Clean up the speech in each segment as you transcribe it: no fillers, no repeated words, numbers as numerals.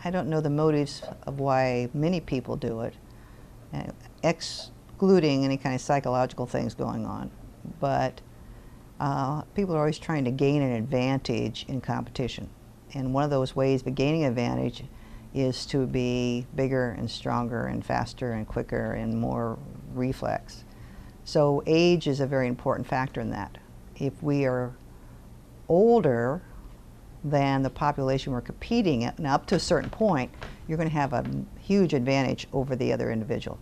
I don't know the motives of why many people do it, excluding any kind of psychological things going on. But people are always trying to gain an advantage in competition. And one of those ways of gaining an advantage is to be bigger and stronger and faster and quicker and more reflex. So age is a very important factor in that. If we are older than the population we're competing at, now up to a certain point, you're going to have a huge advantage over the other individual.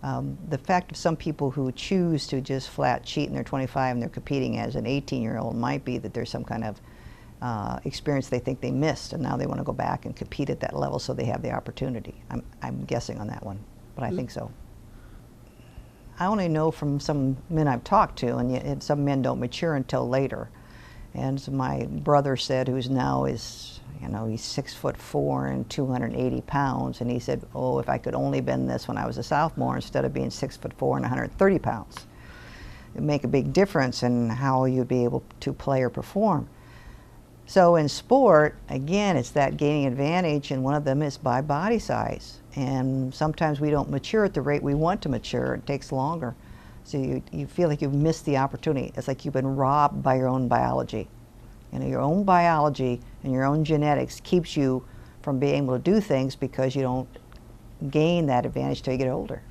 The fact of some people who choose to just flat cheat and they're 25 and they're competing as an 18-year-old might be that there's some kind of experience they think they missed, and now they want to go back and compete at that level so they have the opportunity. I'm guessing on that one, but I think so. I only know from some men I've talked to, and some men don't mature until later. And so my brother said, who's now is, you know, he's 6'4" and 280 pounds, and he said, oh, if I could only been this when I was a sophomore instead of being 6'4" and 130 pounds. It'd make a big difference in how you'd be able to play or perform. So in sport, again, it's that gaining advantage, and one of them is by body size. And sometimes we don't mature at the rate we want to mature. It takes longer. So you feel like you've missed the opportunity. It's like you've been robbed by your own biology. You know, your own biology and your own genetics keeps you from being able to do things because you don't gain that advantage till you get older.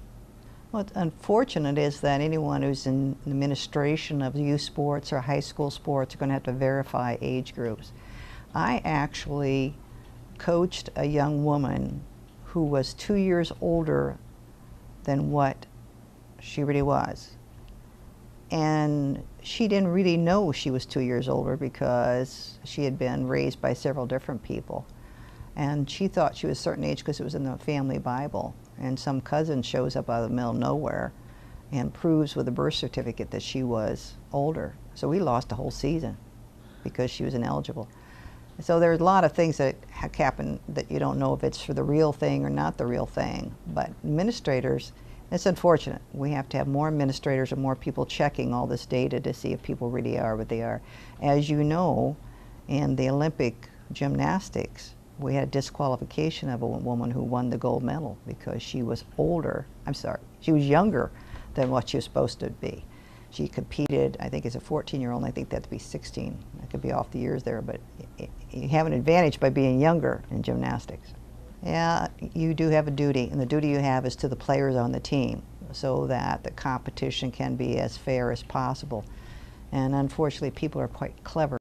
What's unfortunate is that anyone who's in the administration of youth sports or high school sports are going to have to verify age groups. I actually coached a young woman who was 2 years older than what she really was. And she didn't really know she was 2 years older because she had been raised by several different people. And she thought she was a certain age because it was in the family Bible. And some cousin shows up out of the middle of nowhere and proves with a birth certificate that she was older. So we lost a whole season because she was ineligible. So there's a lot of things that happen that you don't know if it's for the real thing or not the real thing. But administrators, it's unfortunate. We have to have more administrators and more people checking all this data to see if people really are what they are. As you know, in the Olympic gymnastics, we had a disqualification of a woman who won the gold medal because she was older, she was younger than what she was supposed to be. She competed, I think, as a 14-year-old, and I think that to be 16. I could be off the years there, but you have an advantage by being younger in gymnastics. Yeah, you do have a duty, and the duty you have is to the players on the team so that the competition can be as fair as possible. And unfortunately, people are quite clever